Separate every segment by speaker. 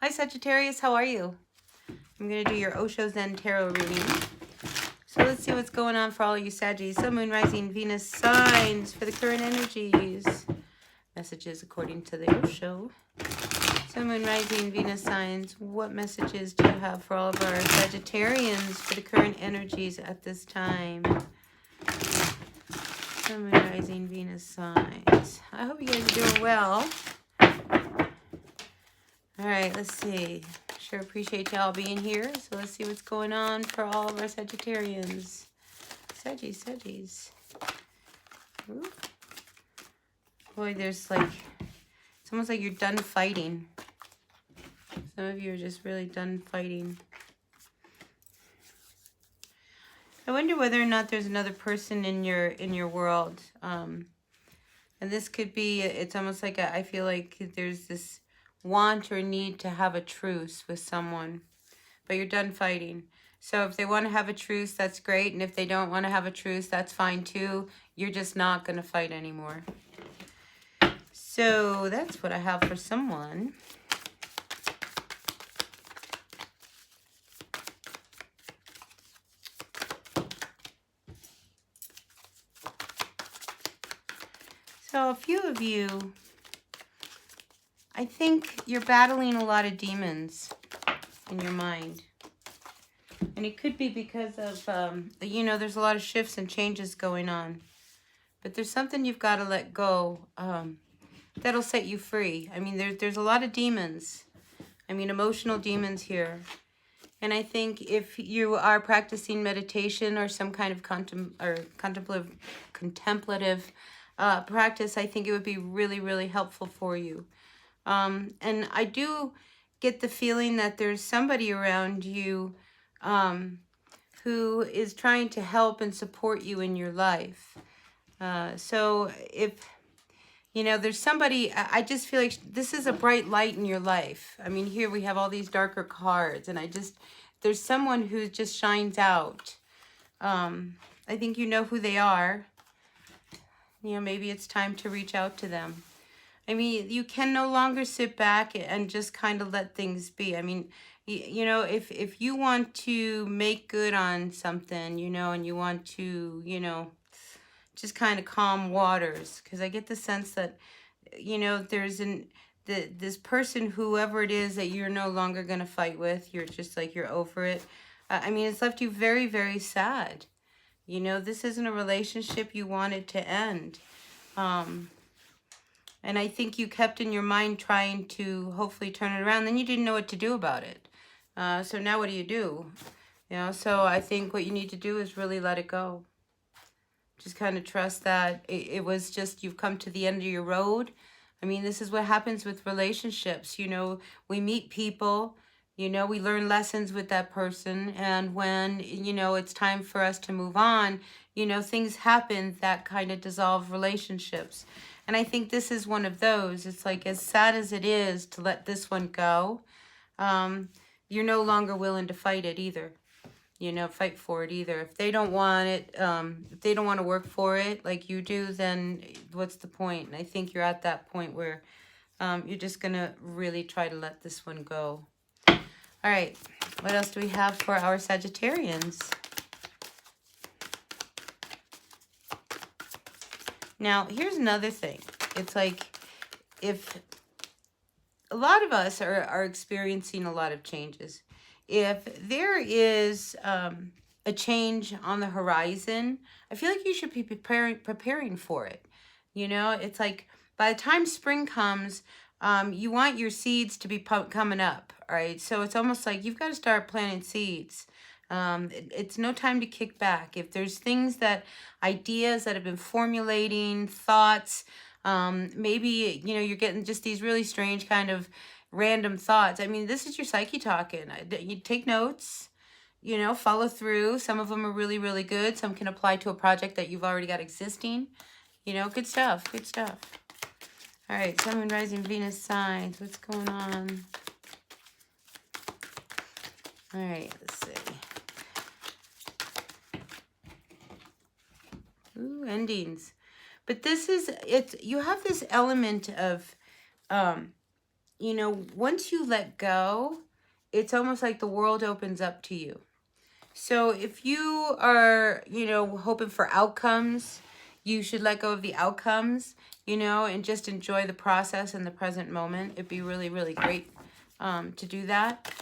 Speaker 1: Hi Sagittarius, how are you? I'm going to do your Osho Zen Tarot reading. So let's see what's going on for all you Saggies. Sun, Moon, Rising, Venus signs for the current energies. Messages according to the Osho. Sun, Moon, Rising, Venus signs. What messages do you have for all of our Sagittarians for the current energies at this time? Sun, Moon, Rising, Venus signs. I hope you guys are doing well. All right, let's see. Sure appreciate y'all being here. So let's see what's going on for all of our Sagittarians. Saggies. Ooh. Boy, there's like, it's almost like you're done fighting. Some of you are just really done fighting. I wonder whether or not there's another person in your world. And this could be, it's almost like I feel like there's this want or need to have a truce with someone, but you're done fighting. So if they want to have a truce, that's great. And if they don't want to have a truce, that's fine too. You're just not going to fight anymore. So that's what I have for someone. So a few of you, I think you're battling a lot of demons in your mind. And it could be because of, you know, there's a lot of shifts and changes going on. But there's something you've got to let go that'll set you free. I mean, there's a lot of demons. I mean, emotional demons here. And I think if you are practicing meditation or some kind of contemplative practice, I think it would be really, really helpful for you. And I do get the feeling that there's somebody around you who is trying to help and support you in your life. So if, you know, there's somebody, I just feel like this is a bright light in your life. I mean, here we have all these darker cards, and there's someone who just shines out. I think you know who they are. You know, maybe it's time to reach out to them. I mean, you can no longer sit back and just kind of let things be. I mean, you know, if you want to make good on something, you know, and you want to, you know, just kind of calm waters, because I get the sense that, you know, there's this person, whoever it is that you're no longer going to fight with, you're just like, you're over it. I mean, it's left you very, very sad. You know, this isn't a relationship you wanted to end. And I think you kept in your mind trying to hopefully turn it around. Then you didn't know what to do about it. So now what do? You know, so I think what you need to do is really let it go. Just kind of trust that it was just, you've come to the end of your road. I mean, this is what happens with relationships. You know, we meet people, you know, we learn lessons with that person. And when, you know, it's time for us to move on, you know, things happen that kind of dissolve relationships. And I think this is one of those. It's like, as sad as it is to let this one go, you're no longer willing to fight it either. You know, fight for it either. If they don't want it, if they don't want to work for it like you do, then what's the point? And I think you're at that point where you're just going to really try to let this one go. All right. What else do we have for our Sagittarians? Now, here's another thing. It's like, if a lot of us are experiencing a lot of changes. If there is a change on the horizon, I feel like you should be preparing for it. You know, it's like by the time spring comes, you want your seeds to be coming up, right? So it's almost like you've got to start planting seeds. It's no time to kick back. If there's things ideas that have been formulating, thoughts, maybe, you know, you're getting just these really strange kind of random thoughts. I mean, this is your psyche talking. You take notes, you know, follow through. Some of them are really, really good. Some can apply to a project that you've already got existing. You know, good stuff. All right, Sun, Moon, Rising, Venus signs. What's going on? All right, let's see. Ooh, endings. But this is, you have this element of you know, once you let go, it's almost like the world opens up to you. So if you are, you know, hoping for outcomes, you should let go of the outcomes, you know, and just enjoy the process in the present moment. It'd be really, really great to do that.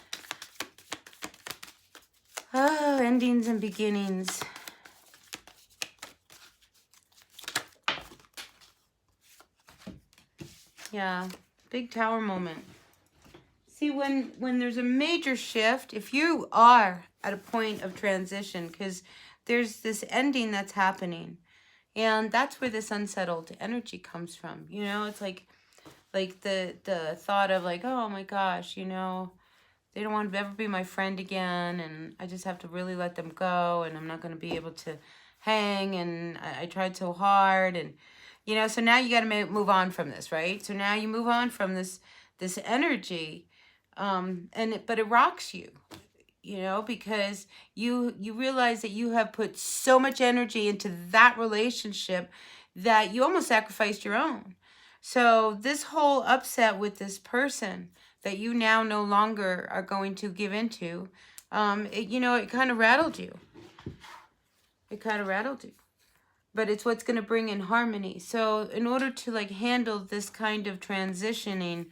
Speaker 1: Oh, endings and beginnings. Yeah, big tower moment. See, when there's a major shift, if you are at a point of transition, because there's this ending that's happening, and that's where this unsettled energy comes from. You know, it's like the thought of like, oh my gosh, you know, they don't want to ever be my friend again, and I just have to really let them go, and I'm not going to be able to hang, and I tried so hard, and you know, so now you got to move on from this, right? So now you move on from this energy, but it rocks you, you know, because you realize that you have put so much energy into that relationship that you almost sacrificed your own. So this whole upset with this person that you now no longer are going to give into, you know, it kind of rattled you. It kind of rattled you. But it's what's going to bring in harmony. So in order to like handle this kind of transitioning,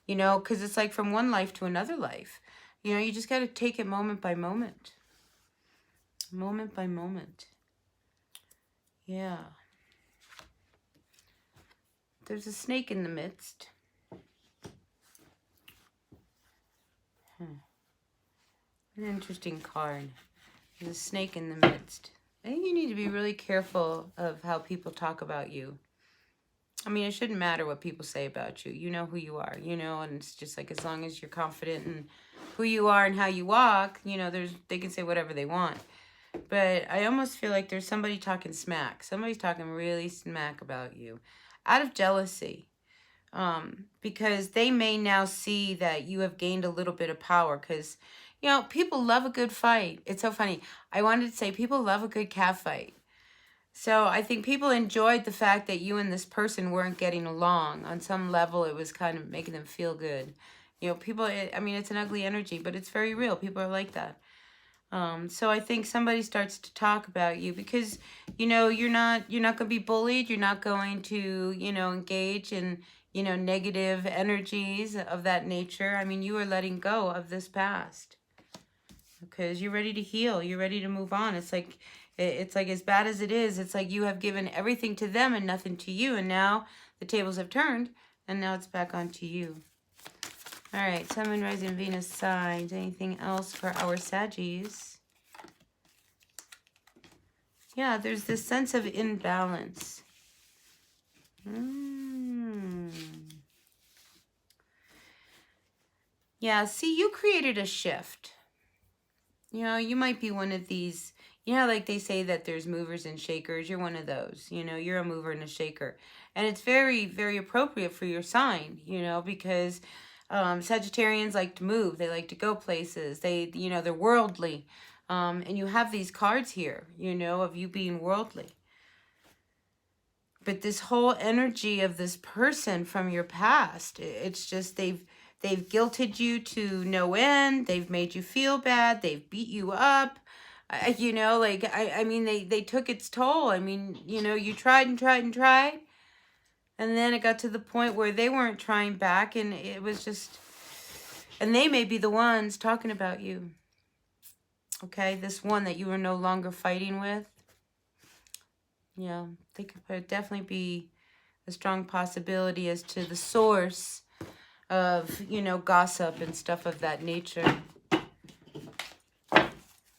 Speaker 1: you know, because it's like from one life to another life, you know, you just got to take it moment by moment. Moment by moment. Yeah. There's a snake in the midst. An interesting card. There's a snake in the midst. I think you need to be really careful of how people talk about you. I mean, it shouldn't matter what people say about you. You know who you are, you know, and it's just like as long as you're confident in who you are and how you walk, you know, they can say whatever they want. But I almost feel like there's somebody talking smack. Somebody's talking really smack about you out of jealousy. Because they may now see that you have gained a little bit of power because, you know, people love a good fight. It's so funny. I wanted to say people love a good cat fight. So I think people enjoyed the fact that you and this person weren't getting along. On some level, it was kind of making them feel good. You know, people, I mean, it's an ugly energy, but it's very real. People are like that. So I think somebody starts to talk about you because, you know, you're not going to be bullied. You're not going to, you know, engage in, you know, negative energies of that nature. I mean, you are letting go of this past because you're ready to heal. You're ready to move on. It's like as bad as it is, it's like you have given everything to them and nothing to you. And now the tables have turned and now it's back onto you. All right, Sun, Moon, Rising, Venus signs. Anything else for our Saggies? Yeah, there's this sense of imbalance. Yeah, see, you created a shift. You know, you might be one of these, you know, like they say that there's movers and shakers. You're one of those, you know, you're a mover and a shaker. And it's very, very appropriate for your sign, you know, because Sagittarians like to move. They like to go places. They, you know, they're worldly. And you have these cards here, you know, of you being worldly. But this whole energy of this person from your past, it's just they've guilted you to no end. They've made you feel bad. They've beat you up. You know, like, I mean, they took its toll. I mean, you know, you tried and tried and tried. And then it got to the point where they weren't trying back. And it was just, and they may be the ones talking about you. Okay, this one that you were no longer fighting with. Yeah, they could definitely be a strong possibility as to the source of, you know, gossip and stuff of that nature.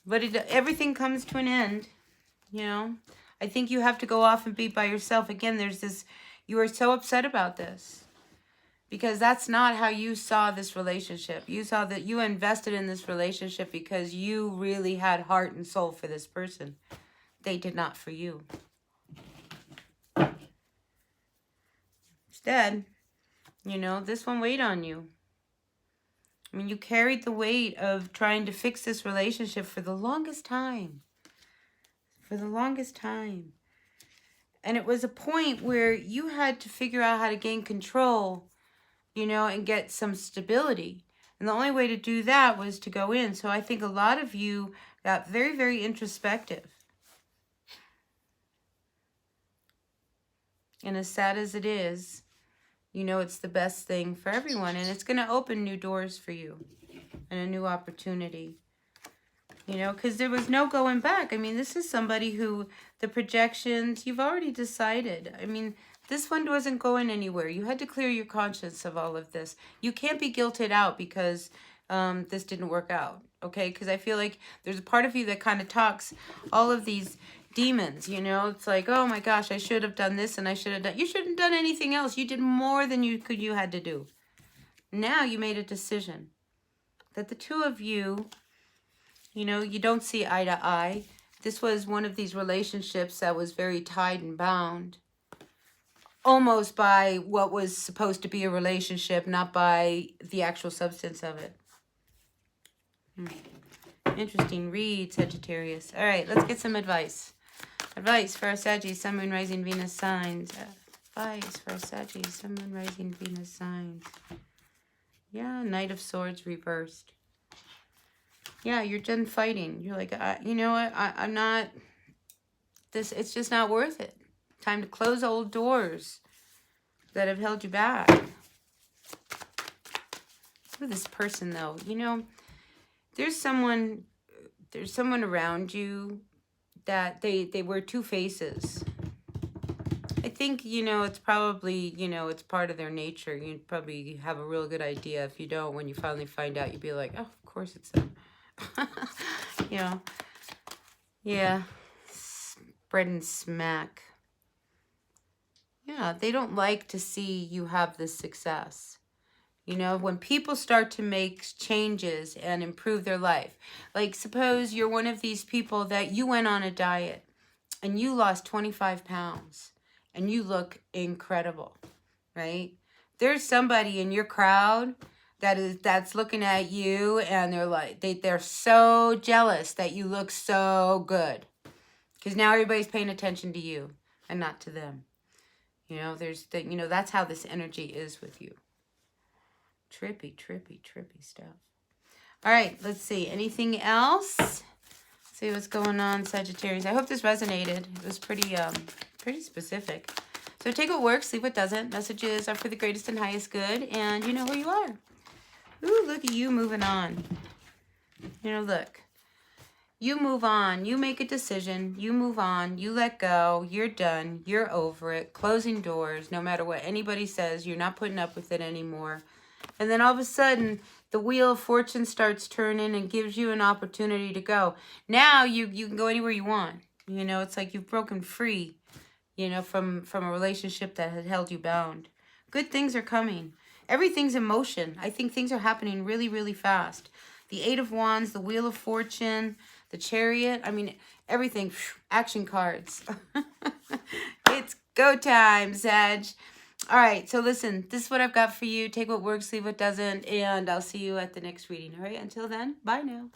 Speaker 1: But everything comes to an end, you know. I think you have to go off and be by yourself. Again, there's this, you are so upset about this. Because that's not how you saw this relationship. You saw that you invested in this relationship because you really had heart and soul for this person. They did not for you. Instead, you know, this one weighed on you. I mean, you carried the weight of trying to fix this relationship for the longest time. For the longest time. And it was a point where you had to figure out how to gain control you know, and get some stability. And the only way to do that was to go in. So I think a lot of you got very, very introspective. And as sad as it is, you know it's the best thing for everyone. And it's going to open new doors for you and a new opportunity. You know, because there was no going back. I mean, this is somebody who, the projections, you've already decided. I mean, this one wasn't going anywhere. You had to clear your conscience of all of this. You can't be guilted out because this didn't work out, okay? Because I feel like there's a part of you that kind of talks all of these demons, you know? It's like, oh my gosh, I should have done this and I should have done... You shouldn't have done anything else. You did more than you had to do. Now you made a decision that the two of you... You know, you don't see eye to eye. This was one of these relationships that was very tied and bound. Almost by what was supposed to be a relationship, not by the actual substance of it. Interesting read, Sagittarius. All right, let's get some advice. Advice for our Sagittarius, Sun, Moon, Rising, Venus signs. Advice for our Sagittarius, Sun, Moon, Rising, Venus signs. Yeah, Knight of Swords reversed. Yeah, you're done fighting. You're like, you know what? I'm not, it's just not worth it. Time to close old doors that have held you back. Look at this person, though. You know, there's someone around you that they wear two faces. I think, you know, it's probably, you know, it's part of their nature. You probably have a real good idea. If you don't, when you finally find out, you'd be like, oh, of course it's them. You know, yeah, spread and smack. Yeah, they don't like to see you have this success. You know, when people start to make changes and improve their life, like suppose you're one of these people that you went on a diet and you lost 25 pounds and you look incredible, right? There's somebody in your crowd that's looking at you and they're like, they're so jealous that you look so good. Because now everybody's paying attention to you and not to them. You know, you know, that's how this energy is with you. Trippy, trippy, trippy stuff. All right, let's see. Anything else? Let's see what's going on, Sagittarius. I hope this resonated. It was pretty specific. So take what works, leave what doesn't. Messages are for the greatest and highest good, and you know who you are. Ooh, look at you moving on. You know, look. You move on. You make a decision. You move on. You let go. You're done. You're over it. Closing doors. No matter what anybody says, you're not putting up with it anymore. And then all of a sudden, the wheel of fortune starts turning and gives you an opportunity to go. Now you can go anywhere you want. You know, it's like you've broken free, you know, from a relationship that had held you bound. Good things are coming. Everything's in motion. I think things are happening really, really fast. The Eight of Wands, the Wheel of Fortune, the Chariot. I mean, everything. Action cards. It's go time, Sag. All right, so listen, this is what I've got for you. Take what works, leave what doesn't, and I'll see you at the next reading. All right, until then, bye now.